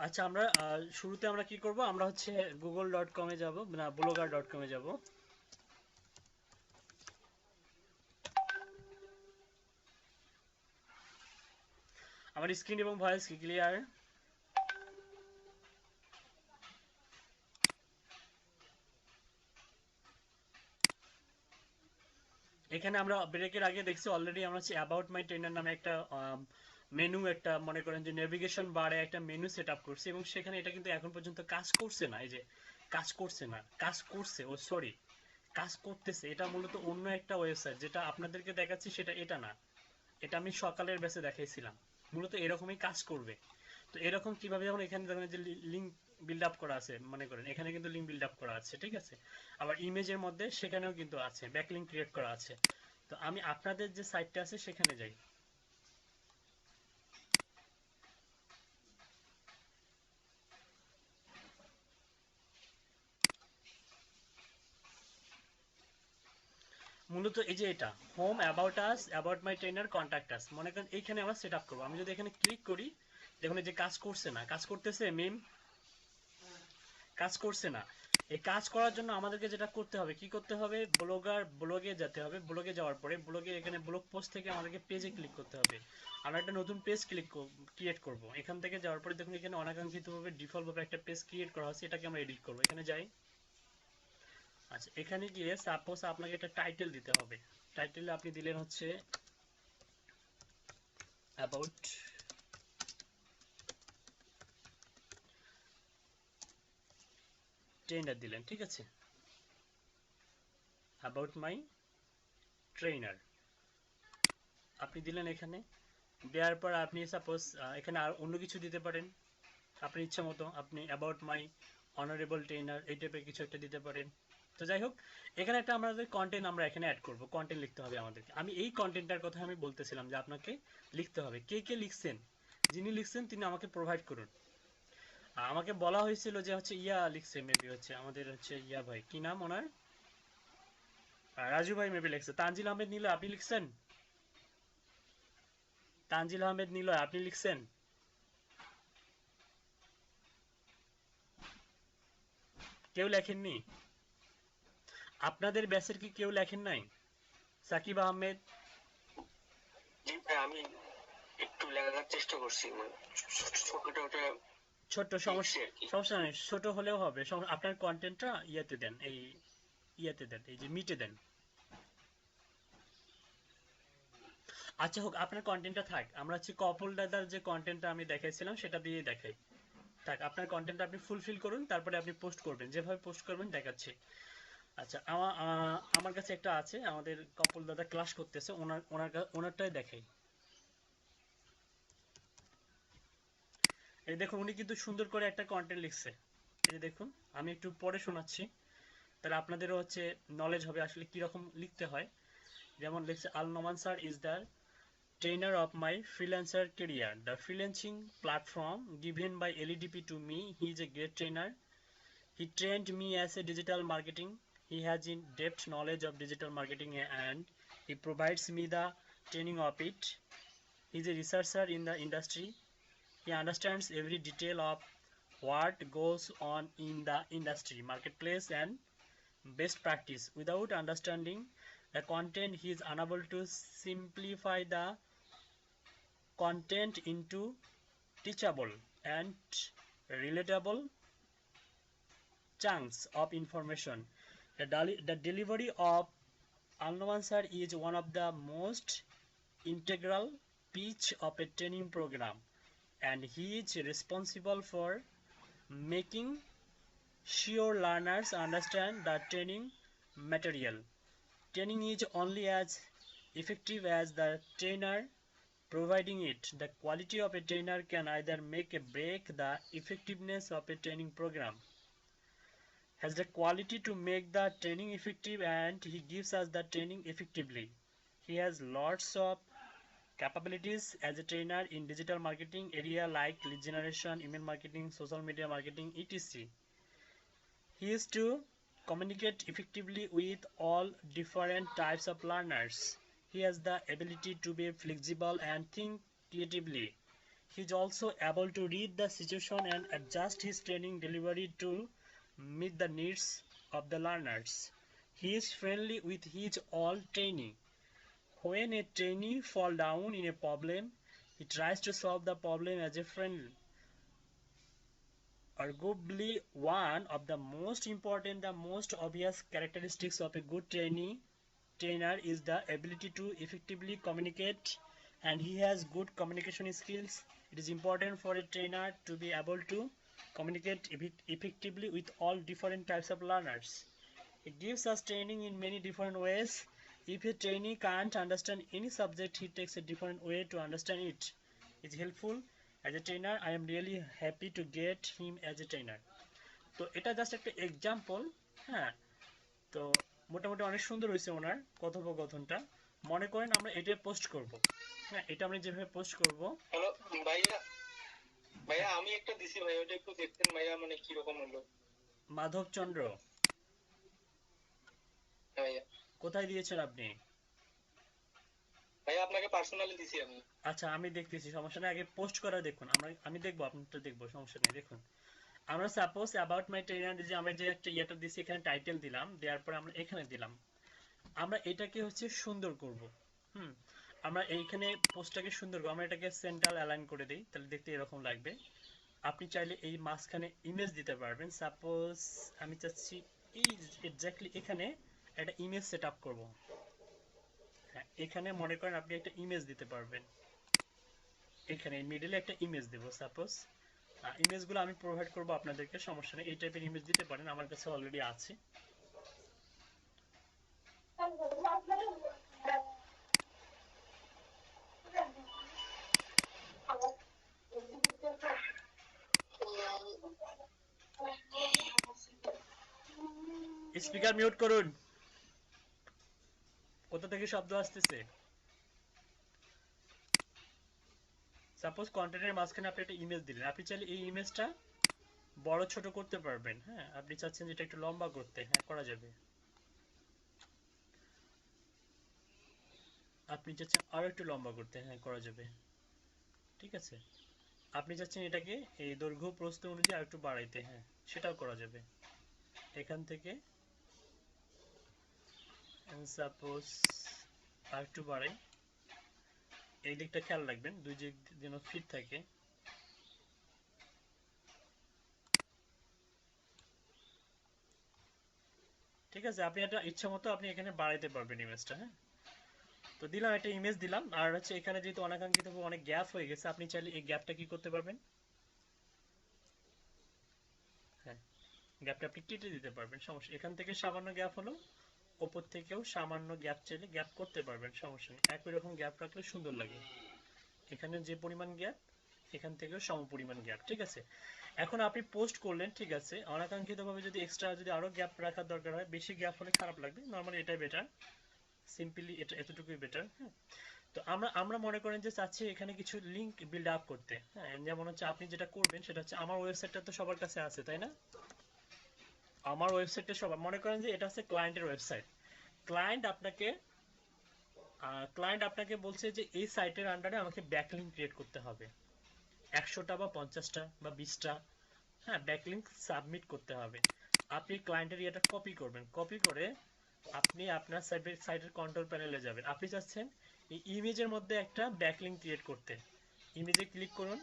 আচ্ছা, আমরা শুরুতে আমরা কি করব, আমরা হচ্ছে google.com এ যাব, না blogger.com এ যাব। আমার স্ক্রিন এবং ভয়েস কি ক্লিয়ার? এখানে আমরা ব্রেকের আগে দেখছি অলরেডি আমরা হচ্ছে অ্যাবাউট মাই ট্রেনার নামে একটা মেনু, একটা মনে করেন যে নেভিগেশন বারে একটা মেনু সেট আপ করছি, এবং সেখানে এটা কিন্তু এখন পর্যন্ত কাজ করছে না। এই যে কাজ করছে না, কাজ করছে, ও সরি, কাজ করতেছে। এটা মূলত অন্য একটা ওয়েবসাইট, যেটা আপনাদেরকে দেখাচ্ছি সেটা এটা না। এটা আমি সকালের ব্যাচে দেখাইছিলাম। মূলত এরকমই কাজ করবে। তো এরকম কিভাবে, যখন এখানে দেখেন যে লিঙ্ক বিল্ড আপ করা আছে, মনে করেন এখানে কিন্তু লিঙ্ক বিল্ড আপ করা আছে, ঠিক আছে। আবার ইমেজের মধ্যে সেখানেও কিন্তু আছে, ব্যাকলিঙ্ক ক্রিয়েট করা আছে। তো আমি আপনাদের যে সাইটটা আছে সেখানে যাই। মূলত এই যে এটা home, about us, about my trainer, contact us, মনে করেন এইখানে আমরা সেট আপ করবো। আমি যদি এখানে ক্লিক করি, দেখুন এই যে কাজ করছে না, কাজ করতেছে মিম, কাজ করছে না। এই কাজ করার জন্য আমাদেরকে যেটা করতে হবে, কি করতে হবে, ব্লগে যেতে হবে। ব্লগে যাওয়ার পরে ব্লগে এখানে ব্লগ পোস্ট থেকে আমাদেরকে পেজে ক্লিক করতে হবে। আমরা একটা নতুন পেজ ক্রিয়েট করব। এখান থেকে যাওয়ার পরে দেখুন এখানে অনাকাঙ্ক্ষিতভাবে ডিফল্ট ভাবে একটা পেজ ক্রিয়েট করা হচ্ছে, এটাকে আমরা এডিট করব। এখানে যাই। আচ্ছা, এখানে গিয়ে সাপোজ আপনাকে একটা টাইটেল দিতে হবে। টাইটেলে আপনি দিলেন হচ্ছে অ্যাবাউট ট্রেনার দিলেন, ঠিক আছে, অ্যাবাউট মাই ট্রেনার আপনি দিলেন এখানে। দেওয়ার পর আপনি সাপোজ এখানে আর অন্য কিছু দিতে পারেন আপনার ইচ্ছা মতো। আপনি অ্যাবাউট মাই অনারেবল ট্রেনার এই টাইপের কিছু একটা দিতে পারেন। তো যাই হোক, এখানে একটা আমাদের কন্টেন্ট আমরা এখানে অ্যাড করব। কন্টেন্ট লিখতে হবে আমাদেরকে। আমি এই কন্টেন্টটার কথা আমি বলতেছিলাম যে আপনাকে লিখতে হবে। কে কে লিখছেন, যিনি লিখছেন তিনি আমাকে প্রোভাইড করুন। আমাকে বলা হয়েছিল যে হচ্ছে ইয়া লিখছে, মেবি হচ্ছে আমাদের হচ্ছে ইয়া ভাই, কি নাম ওনার, রাজু ভাই মেবি লিখছে। তানজিল আহমেদ নিল, আপনি লিখছেন? তানজিল আহমেদ নিল, আপনি লিখছেন? কেউ লেখেননি? আপনাদের ব্যাচের কি কেউ লেখেন নাই? সাকিব আহমেদ? জি ভাই, আমি একটু লেখার চেষ্টা করছি, মানে ছোটটা ওটা ছোট লিখছি সমস্যা, আর কি। সমস্যা নেই, ছোট হলেও হবে। আপনার কন্টেন্টটা ইয়াতে দেন, এই ইয়াতে দেন, এই যে মিটে দেন। আচ্ছা হোক, আপনার কন্টেন্টটা থাক, আমরা হচ্ছে কপল দাদার যে কন্টেন্টটা আমি দেখাইছিলাম সেটা দিয়ে দেখাই। থাক, আপনার কন্টেন্টটা আপনি ফুলফিল করুন, তারপরে আপনি পোস্ট করবেন, যেভাবে পোস্ট করবেন দেখাচ্ছি। আচ্ছা, আমার কাছে একটা আছে, আমাদের কপল দাদা ক্লাস করতেছে, ওনারটাই দেখাই। এই দেখুন, উনি কিন্তু সুন্দর করে একটা কন্টেন্ট লিখছে। এই যে দেখুন, আমি একটু পরে শোনাচ্ছি, তাহলে আপনাদেরও হচ্ছে নলেজ হবে আসলে কিরকম লিখতে হয়। যেমন লিখছে, Al Noman sir is the trainer of my freelancer career. The freelancing platform given by LEDP to me. He is a great trainer. He trained me as a digital marketing. He has in-depth knowledge of digital marketing and he provides me the training of it. He is a researcher in the industry. He understands every detail of what goes on in the industry, marketplace and best practice. Without understanding the content, he is unable to simplify the content into teachable and relatable chunks of information. The delivery of Al-Nawansar is one of the most integral piece of a training program, and he is responsible for making sure learners understand the training material. Training is only as effective as the trainer providing it. The quality of a trainer can either make or break the effectiveness of a training program. Has the quality to make the training effective, and he gives us the training effectively. He has lots of capabilities as a trainer in digital marketing area like lead generation, email marketing, social media marketing, etc. He is to communicate effectively with all different types of learners. He has the ability to be flexible and think creatively. He is also able to read the situation and adjust his training delivery to meet the needs of the learners. He is friendly with his all trainee. When a trainee falls down in a problem, he tries to solve the problem as a friend. Arguably, one of the most important, the most obvious characteristics of a good trainer is the ability to effectively communicate, and he has good communication skills. It is important for a trainer to be able to communicate effectively with all different types of learners. It gives us training in many different ways. If a trainee can't understand any subject, he takes a different way to understand it. It's helpful. As a trainer, I am really happy to get him as a trainer. তো এটা just একটা example. হ্যাঁ, তো মোটামুটি অনেক সুন্দর হয়েছে ওনার কথোপকথনটা। মনে করেন আমরা এটা পোস্ট করব। হ্যাঁ, এটা আমরা যেভাবে পোস্ট করব। হ্যালো ভাইয়া, ভাইয়া আমি একটা দিছি ভাই, ওটা একটু দেখতেন ভাইয়া, মানে কি রকম হলো? মাধবচন্দ্র, ভাইয়া কোথায় দিয়েছেন আপনি? ভাইয়া আপনাকে পার্সোনালি দিছি আমি। আচ্ছা, আমি দেখতেছি, সমস্যা নেই। আগে পোস্ট করা দেখুন, আমি দেখবো, আপনারটা দেখবো, সমস্যা নেই। দেখুন, আমরা সাপোজ অ্যাবাউট মাই ট্রেনার যে আমরা যে একটা ইয়েটা দিছি, এখানে টাইটেল দিলাম, দেওয়ার পরে আমরা এখানে দিলাম। আমরা এটাকে হচ্ছে সুন্দর করব। হুম, আমরা এইখানে পোস্টটাকে সুন্দর করব। আমরা এটাকে সেন্ট্রাল অ্যালাইন করে দিই, তাহলে দেখতে এরকম লাগবে। আপনি চাইলে এই মাঝখানে ইমেজ দিতে পারবেন। সাপোজ আমি চাচ্ছি এই এক্স্যাক্টলি এখানে একটা ইমেজ সেট আপ করবো। হ্যাঁ, এখানে মনে করেন আপনি একটা ইমেজ দিতে পারবেন। এখানে মিডলে একটা ইমেজ দেব। সাপোজ ইমেজগুলো আমি প্রোভাইড করব আপনাদেরকে, সমস্যা নেই। এই টাইপের ইমেজ দিতে পারেন, আমার কাছে অলরেডি আছে। স্পিকার মিউট করুন, কোথা থেকে শব্দ আসতেছে? সাপোজ কন্টেন্টের মাঝখানে আপনি একটা ইমেজ দিলেন, আপনি চাইলে এই ইমেজটা বড় ছোট করতে পারবেন। হ্যাঁ, আপনি চাচ্ছেন যেটা একটু লম্বা করতে, হ্যাঁ করা যাবে। আপনি চাচ্ছেন আরো একটু লম্বা করতে, হ্যাঁ করা যাবে। ঠিক আছে, আপনি চাচ্ছেন এটাকে এই দৈর্ঘ্য প্রস্থ অনুযায়ী আর একটু বাড়াইতে, হ্যাঁ সেটাও করা যাবে। এখান থেকে সাপোজ আর একটু বাড়াই। এই দিকটা খেয়াল রাখবেন, দুই দিক যেন ফিট থাকে। ঠিক আছে, আপনি এটা ইচ্ছা মতো আপনি এখানে বাড়াইতে পারবেন ইমেজটা। হ্যাঁ, তো দিলাম, একটা ইমেজ দিলাম। আর হচ্ছে এখানে যেহেতু অনাকাঙ্ক্ষিতভাবে অনেক গ্যাপ হয়ে গেছে, আপনি চাইলে এই গ্যাপটা কি করতে পারবেন? হ্যাঁ, গ্যাপটা আপনি কেটে দিতে পারবেন, সমস্যা। এখান থেকে সামান্য গ্যাপ হলো, ওপর থেকেও সামান্য গ্যাপ চাইলে গ্যাপ করতে পারবেন, সমস্যা নেই। একই রকম গ্যাপ রাখলে সুন্দর লাগে। এখানে যে পরিমাণ গ্যাপ, এখান থেকেও সম পরিমাণ গ্যাপ। ঠিক আছে, এখন আপনি পোস্ট করলেন, ঠিক আছে। অনাকাঙ্ক্ষিতভাবে যদি এক্সট্রা যদি আরো গ্যাপ রাখার দরকার হয়, বেশি গ্যাপ হলে খারাপ লাগবে, নর্মালি এটাই বেটার। সিম্পলি এটা এতটুকুই বেটার। হ্যাঁ, তো আমরা আমরা মনে করেন যে চাচ্ছি এখানে কিছু লিংক বিল্ড আপ করতে। হ্যাঁ, যেমন হচ্ছে আপনি যেটা করবেন সেটা হচ্ছে, আমার ওয়েবসাইটটা তো সবার কাছে আছে তাই না? আমার ওয়েবসাইটে সবার, মনে করেন যে এটা হচ্ছে ক্লায়েন্টের ওয়েবসাইট। ক্লায়েন্ট আপনাকে ক্লায়েন্ট আপনাকে বলছে যে এই সাইটের আন্ডারে আমাকে ব্যাকলিংক ক্রিয়েট করতে হবে 100টা বা 50টা বা 20টা। হ্যাঁ, ব্যাকলিংক সাবমিট করতে হবে। আপনি ক্লায়েন্টের ইয়েটা কপি করবেন, কপি করে আপনি আপনার সাইটের কন্ট্রোল প্যানেলে যাবেন। আপনি চাচ্ছেন এই ইমেজের মধ্যে একটা ব্যাকলিংক ক্রিয়েট করতে। ইমেজে ক্লিক করুন।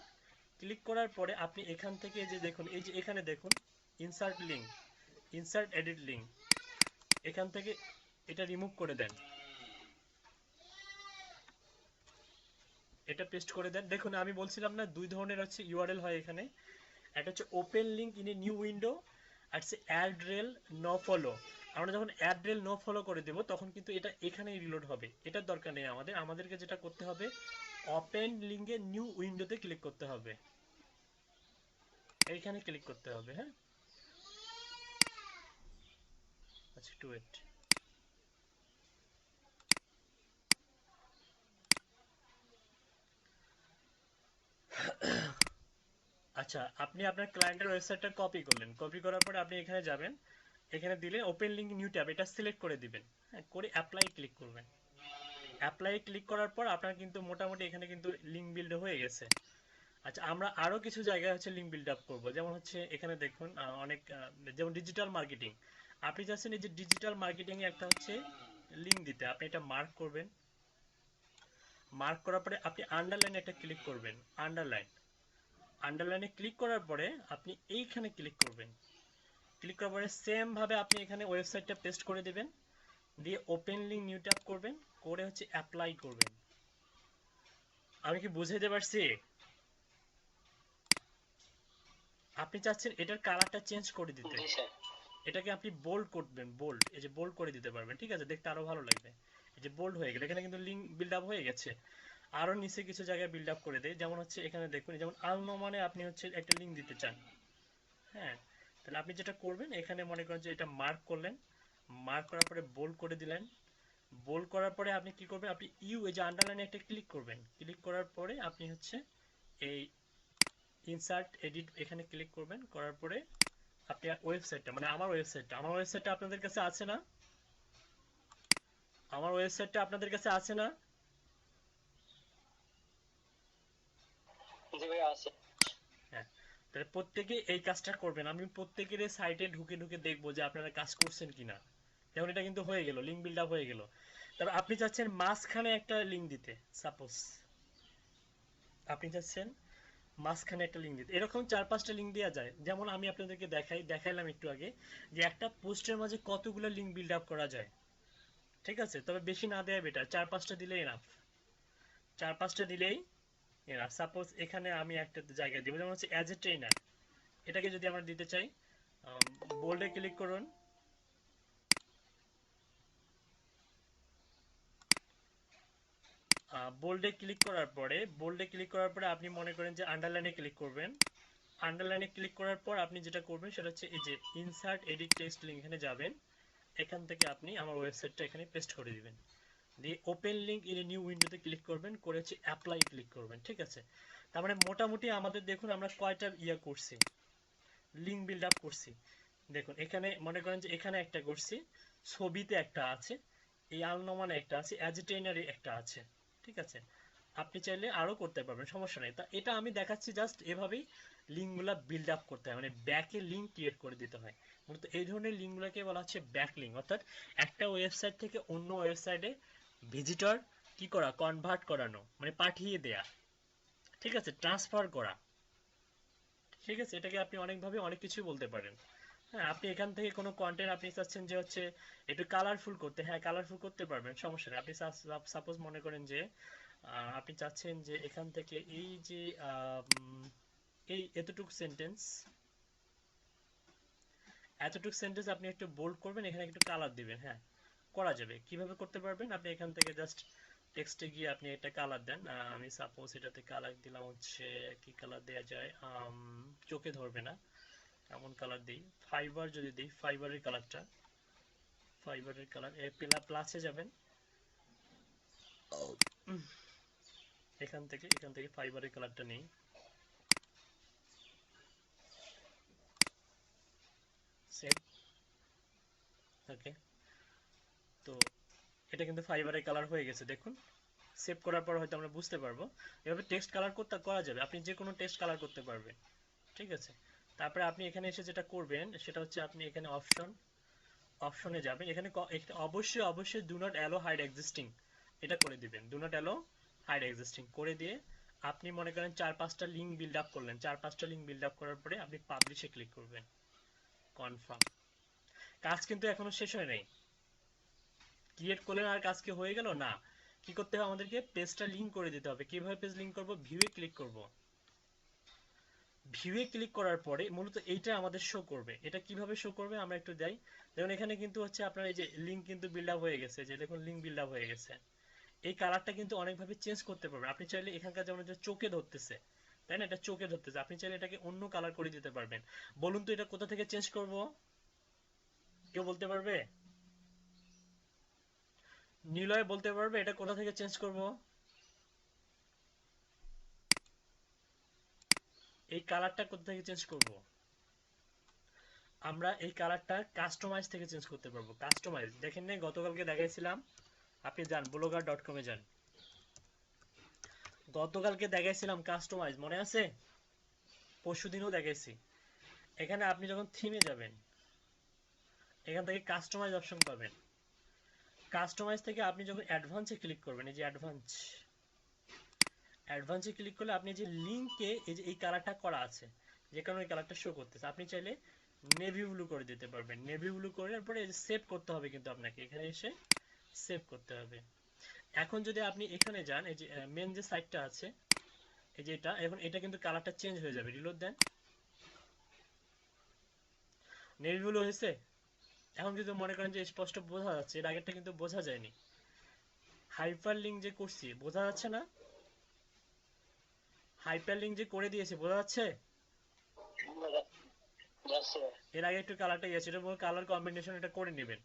ক্লিক করার পরে আপনি এখান থেকে যে দেখুন, এই যে এখানে দেখুন insert link, insert edit link, এখান থেকে এটা রিমুভ করে দেন, এটা পেস্ট করে দেন। দেখুন আমি বলছিলাম না দুই ধরনের হচ্ছে ইউআরএল হয় এখানে, একটা হচ্ছে open link in a new window, আর হচ্ছে অ্যাড রেল নো ফলো। আমরা যখন অ্যাড রেল নো ফলো করে দেব তখন কিন্তু এটা এখানেই রিলোড হবে, এটার দরকার নেই আমাদের। আমাদেরকে যেটা করতে হবে, ওপেন লিঙ্কে নিউ উইন্ডোতে ক্লিক করতে হবে, এইখানে ক্লিক করতে হবে। হ্যাঁ, আচ্ছা একটু ওয়েট। আচ্ছা, আপনি আপনার ক্লায়েন্টের ওয়েবসাইটটা কপি করলেন, কপি করার পরে আপনি এখানে যাবেন, এখানে দিলে ওপেন লিঙ্ক নিউ ট্যাব, এটা সিলেক্ট করে দিবেন। হ্যাঁ, করে অ্যাপ্লাই ক্লিক করবেন। অ্যাপ্লাই ক্লিক করার পর আপনার কিন্তু মোটামুটি এখানে কিন্তু লিঙ্ক বিল্ড হয়ে গেছে। আচ্ছা, আমরা আরো কিছু জায়গায় হচ্ছে লিঙ্ক বিল্ড আপ করবো, যেমন হচ্ছে এখানে দেখুন অনেক যেমন ডিজিটাল মার্কেটিং। আপনি চাচ্ছেন এই যে ডিজিটাল মার্কেটিং এ একটা হচ্ছে লিঙ্ক দিতে, আপনি এটা মার্ক করবেন। মার্ক করার পরে আপনি আন্ডারলাইনে একটা ক্লিক করবেন। আন্ডারলাইনে ক্লিক করার পরে আপনি এইখানে ক্লিক করবেন। ক্লিক করার পরে সেম ভাবে আপনি এখানে ওয়েবসাইটটা পেস্ট করে দিবেন, দিয়ে ওপেন লিঙ্ক নিউ ট্যাব করবেন, করে হচ্ছে অ্যাপ্লাই করবেন। আমি কি বুঝাইতে পারছি? আপনি চাচ্ছেন এটার কালারটা চেঞ্জ করে দিতে, জি স্যার। এটাকে আপনি বোল্ড করবেন, বোল্ড, এই যে বোল্ড করে দিতে পারবেন, ঠিক আছে, দেখতে আরো ভালো লাগবে। এই যে বোল্ড হয়ে গেল, এখানে কিন্তু লিঙ্ক বিল্ড আপ হয়ে গেছে। আরো নিচে কিছু জায়গায় বিল্ড আপ করে দেয়, যেমন হচ্ছে এখানে দেখুন, যেমন আলনোমানে আপনি হচ্ছে একটা লিঙ্ক দিতে চান। হ্যাঁ, তাহলে আপনি যেটা করবেন, এখানে মনে করেন যে এটা মার্ক করলেন, মার্ক করার পরে বোল্ড করে দিলেন। বোল্ড করার পরে আপনি কি করবেন, আপনি এই যে আন্ডারলাইনে একটা ক্লিক করবেন। ক্লিক করার পরে আপনি হচ্ছে এই ইনসার্ট এডিট এখানে ক্লিক করবেন, করার পরে আপনি ওয়েবসাইটটা, মানে আমার ওয়েবসাইটটা আপনাদের কাছে আছে না? আমার ওয়েবসাইটটা আপনাদের কাছে আছে না? জি ভাই আছে। হ্যাঁ, তাহলে প্রত্যেকে এই কাজটা করবেন। আমি প্রত্যেকের সাইটে ঢুকে ঢুকে দেখবো যে আপনারা কাজ করছেন কিনা। যেমন এটা কিন্তু হয়ে গেল, লিঙ্ক বিল্ড আপ হয়ে গেল। তারপর আপনি চাচ্ছেন মাঝখানে একটা লিঙ্ক দিতে, সাপোজ আপনি চাচ্ছেন মাঝখানে একটা লিঙ্ক দিতে, এরকম 4-5টা লিঙ্ক দেওয়া যায়। যেমন আমি আপনাদেরকে দেখাইলাম একটু আগে, যে একটা পোস্টের মাঝে কতগুলো লিঙ্ক বিল্ড আপ করা যায়। ঠিক আছে, তবে বেশি না দেয়া বেটার, 4-5টা দিলেই এনাফ। 4-5টা দিলেই এনাফ। সাপোজ এখানে আমি একটা জায়গায় দিব, যেমন হচ্ছে অ্যাজ এ ট্রেনার, এটাকে যদি আমরা দিতে চাই, বোল্ডে ক্লিক করুন। বোল্ডে ক্লিক করার পরে আপনি মনে করেন যে আন্ডারলাইনে ক্লিক করবেন। আন্ডারলাইনে ক্লিক করার পর আপনি যেটা করবেন সেটা হচ্ছে এই যে ইনসার্ট এডিট টেক্সট লিঙ্ক, এখানে যাবেন। এখান থেকে আপনি আমার ওয়েবসাইটটা এখানে পেস্ট করে দিবেন, দিয়ে ওপেন লিঙ্ক ইন নিউ উইন্ডোতে ক্লিক করবেন, করে হচ্ছে অ্যাপ্লাই ক্লিক করবেন। ঠিক আছে, তার মানে মোটামুটি আমাদের দেখুন আমরা কয়টা করছি, লিঙ্ক বিল্ড আপ করছি। দেখুন এখানে মনে করেন যে এখানে একটা করছি, ছবিতে একটা আছে, এই আলনোমানে একটা আছে, অ্যাজিটেইনারে একটা আছে। ঠিক আছে, আপনি চাইলে আরো করতে পারবেন, সমস্যা নেই। তা এটা আমি দেখাচ্ছি জাস্ট এভাবেই লিঙ্কগুলা বিল্ড আপ করতে হয়, মানে ব্যাকে লিঙ্ক ক্রিয়েট করে দিতে হয়। মূলত এই ধরনের লিঙ্কগুলোকে বলা হচ্ছে ব্যাক লিঙ্ক, অর্থাৎ একটা ওয়েবসাইট থেকে অন্য ওয়েবসাইটে ভিজিটর কি করা, কনভার্ট করানো, মানে পাঠিয়ে দেয়া। ঠিক আছে, ট্রান্সফার করা। ঠিক আছে, এটাকে আপনি অনেকভাবে অনেক কিছুই বলতে পারেন। হ্যাঁ, আপনি এখান থেকে কোনো কন্টেন্ট আপনি চাচ্ছেন যে হচ্ছে একটু কালারফুল করতে, হ্যাঁ কালারফুল করতে পারবেন, সমস্যা নেই। আপনি সাপোজ মনে করেন যে আপনি চাচ্ছেন যে এখান থেকে এই যে এই এতটুক সেন্টেন্স আপনি একটু বোল্ড করবেন, এখানে একটু কালার দিবেন। হ্যাঁ, করা যাবে। কিভাবে করতে পারবেন, আপনি এখান থেকে জাস্ট টেক্সটে গিয়ে আপনি একটা কালার দেন। আমি সাপোজ এটাতে কালার দিলাম হচ্ছে, কি কালার দেওয়া যায়, চোখে ধরবে না এমন কালার দিই। ফাইবার যদি দিই, ফাইবারের কালার প্লাসে যাবেন, এখান থেকে ফাইবারের কালারটা নেই। সেভ। ওকে, তো এটা কিন্তু ফাইবারের কালার হয়ে গেছে, দেখুন। সেভ করার পর হয়তো আমরা বুঝতে পারবো। এভাবে টেক্সট কালার করা যাবে, আপনি যে কোনো টেক্সট কালার করতে পারবেন। ঠিক আছে, তারপরে আপনি এখানে এসে যেটা করবেন সেটা হচ্ছে আপনি এখানে অপশনে যাবেন। এখানে অবশ্যই do not allow hide existing এটা করে দিবেন। Do not allow hide existing করে দিয়ে আপনি মনে করেন 4-5টা লিঙ্ক বিল্ড আপ করলেন। 4-5টা লিঙ্ক বিল্ড আপ করার পরে আপনি পাবলিশে ক্লিক করবেন, কনফার্ম। কাজ কিন্তু এখনো শেষ হয় নাই। ক্রিয়েট করলেন আর কাজ কি হয়ে গেল না, কি করতে হবে আমাদেরকে, পেজটা লিংক করে দিতে হবে। কিভাবে পেজ লিংক করব, ভিউয়ে ক্লিক করব। ভিউয়ে ক্লিক করার পরে মূলত এইটা আমাদের শো করবে। এটা কিভাবে শো করবে আমরা একটু যাই। দেখুন এখানে কিন্তু হচ্ছে আপনার এই যে লিংক কিন্তু বিল্ড আপ হয়ে গেছে, যে দেখুন লিংক বিল্ড আপ হয়ে গেছে। এই কালারটা কিন্তু অনেকভাবে চেঞ্জ করতে পারবেন আপনি চাইলে। এখানকার যেমন যে চোখে ধরতেছে, তাই না, এটা চোখে ধরতেছে, আপনি চাইলে এটাকে অন্য কালার করে দিতে পারবেন। বলুন তো এটা কোথা থেকে চেঞ্জ করব, কেউ বলতে পারবে? নিলয় বলতে পারবে এটা কোথা থেকে চেঞ্জ করব? এই কালারটা কোথা থেকে চেঞ্জ করব? আমরা এই কালারটা কাস্টমাইজ থেকে চেঞ্জ করতে পারবো। কাস্টমাইজ দেখেন নাই, গতকালকে দেখাইছিলাম। আপনি যান blogger.com এ যান, গতকালকে দেখাইছিলাম কাস্টমাইজ, মনে আছে? পরশুদিনও দেখাইছি। এখানে আপনি যখন থিমে যাবেন, এখান থেকে কাস্টমাইজ অপশন পাবেন। কাস্টমাইজ থেকে আপনি যখন অ্যাডভান্সে ক্লিক করবেন, এই যে অ্যাডভান্সে ক্লিক করলে আপনি যে লিঙ্কে এই যে এই কালারটা করা আছে, যে কারণে এই কালারটা শো করতেছে, আপনি চাইলে নেভি ব্লু করে দিতে পারবেন। নেভি ব্লু করার পরে সেভ করতে হবে, কিন্তু আপনাকে এখানে এসে সেভ করতে হবে। এখন যদি আপনি এখানে যান, এই যে মেন যে সাইটটা আছে, এই যে এটা, এখন এটা কিন্তু কালারটা চেঞ্জ হয়ে যাবে। রিলোড দেন, নেভি ব্লু হয়েছে। এখন কিন্তু মনে করেন যে স্পষ্ট বোঝা যাচ্ছে, এর আগেরটা কিন্তু বোঝা যায়নি। হাইপার লিঙ্ক যে করছি, বোঝা যাচ্ছে না? হাইপার লিঙ্ক যে করে দিয়েছে, বোঝা যাচ্ছে? এর আগে একটু কালারটা গেছে, এটা কালার কম্বিনেশন এটা করে নেবেন।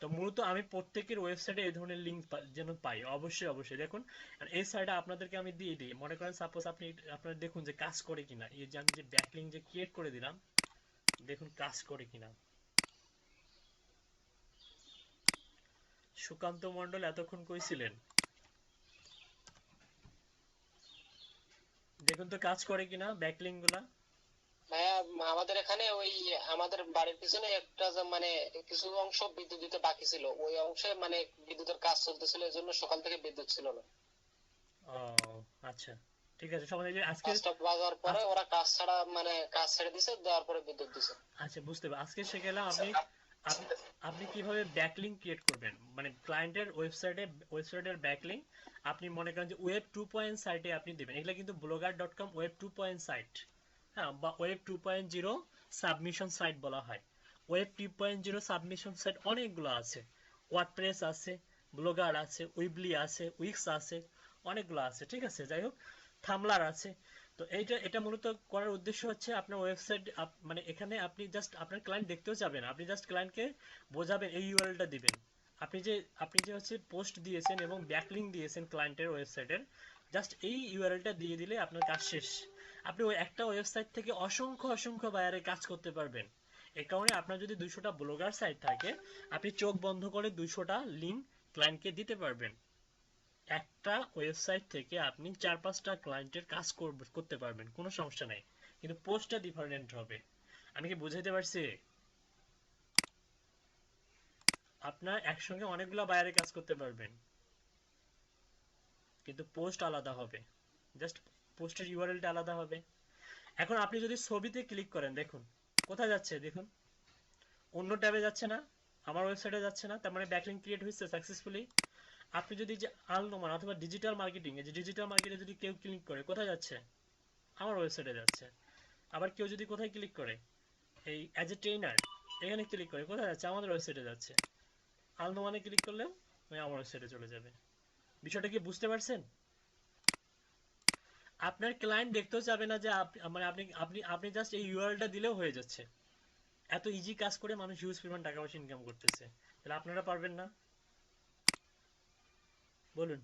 তো মূলত আমি প্রত্যেকের ওয়েবসাইটে এই ধরনের লিঙ্ক যেন পাই, অবশ্যই অবশ্যই দেখুন। আর এই সাইডে আপনাদেরকে আমি দিয়ে দিই, মনে করেন সাপোজ আপনি আপনারা দেখুন যে কাজ করে কিনা। এই যে আমি যে ব্যাকলিঙ্ক যে ক্রিয়েট করে দিলাম, দেখুন কাজ করে কিনা। সুকান্ত মন্ডল এতক্ষণ কইছিলেন, দেখুন তো কাজ করে কিনা ব্যাকলিঙ্ক গুলা। ভাইয়া আমাদের এখানে ওই আমাদের বাড়ির পিছনে একটা মানে কিছু অংশ বিদ্যুৎ দিতে বাকি ছিল, ওই অংশে মানে বিদ্যুতের কাজ চলতেছিল, এই জন্য সকাল থেকে বিদ্যুৎ ছিল না। ও আচ্ছা, ঠিক আছে। সবাই আজকে কাজটা বাজার পরে ওরা কাজ ছাড়া মানে কাজ ছেড়ে দিছে, দেওয়ার পরে বিদ্যুৎ দিছে। আচ্ছা, বুঝতে পারছি। আজকে শিখলাম আপনি আপনি আপনি কিভাবে ব্যাকলিঙ্ক ক্রিয়েট করবেন, মানে ক্লায়েন্টের ওয়েবসাইটের ব্যাকলিঙ্ক আপনি মনে করেন যে ওয়েব 2 সাইটে আপনি দিবেন। এগুলা কিন্তু blogger.com ওয়েব 2 সাইট, হ্যাঁ, বা ওয়েব 2.0 সাবমিশন সাইট বলা হয়। ওয়েব 2.0 সাবমিশন সাইট অনেকগুলো আছে। ওয়ার্ডপ্রেস আছে, ব্লগার আছে, উইবলি আছে, উইক্স আছে, অনেকগুলো আছে। ঠিক আছে, যাই হোক, থামলার আছে। তো এটা মূলত করার উদ্দেশ্য হচ্ছে আপনার ওয়েবসাইট, মানে এখানে আপনি জাস্ট আপনার ক্লায়েন্ট দেখতেও যাবেন, আপনি জাস্ট ক্লায়েন্টকে বোঝাবেন, এই ইউআরএলটা দিবেন। আপনি যে হচ্ছে পোস্ট দিয়েছেন এবং ব্যাকলিঙ্ক দিয়েছেন ক্লায়েন্টের ওয়েবসাইটের, জাস্ট এই ইউআরএলটা দিয়ে দিলে আপনার কাজ শেষ। আপনি ওই একটা ওয়েবসাইট থেকে অসংখ্য অসংখ্য বায়ারে কাজ করতে পারবেন। এই কারণে আপনার যদি 200টা ব্লগার সাইট থাকে, আপনি চোখ বন্ধ করে 200টা লিঙ্ক ক্লায়েন্টকে দিতে পারবেন। একটা ওয়েবসাইট থেকে আপনি 4-5টা ক্লায়েন্টের কাজ করতে পারবেন, কোনো সমস্যা নাই। কিন্তু পোস্টটা ডিফারেন্ট হবে। আমি কি বুঝাইতে পারছি? আপনার একসঙ্গে অনেকগুলো বায়ারে কাজ করতে পারবেন, কিন্তু পোস্ট আলাদা হবে। জাস্ট পোস্টের ইউআরএলটা আলাদা হবে। এখন আপনি যদি ছবিতে ক্লিক করেন, দেখুন কোথায় যাচ্ছে, দেখুন অন্য ট্যাবে যাচ্ছে না, আমার ওয়েবসাইটে যাচ্ছে না, তার মানে ব্যাকলিঙ্ক ক্রিয়েট হয়েছে সাকসেসফুলি। আপনি যদি যে আলনোমান অথবা ডিজিটাল মার্কেটিং, এই যে ডিজিটাল মার্কেটে যদি কেউ ক্লিক করে, কোথায় যাচ্ছে? আমার ওয়েবসাইটে যাচ্ছে। আবার কেউ যদি কোথায় ক্লিক করে, এই অ্যাজ এ ট্রেনার এখানে ক্লিক করে, কোথায় যাচ্ছে? আমাদের ওয়েবসাইটে যাচ্ছে। আলনোমানে ক্লিক করলেও ওই আমার ওয়েবসাইটে চলে যাবে। বিষয়টা কি বুঝতে পারছেন? আপনার ক্লায়েন্ট দেখতেও চাবে না যে মানে আপনি আপনি আপনি জাস্ট এই ইউআরএলটা দিলেও হয়ে যাচ্ছে। এত ইজি কাজ করে মানুষ হিউজ পরিমাণ টাকা পয়সা ইনকাম করতেছে, তাহলে আপনারা পারবেন না? বলুন।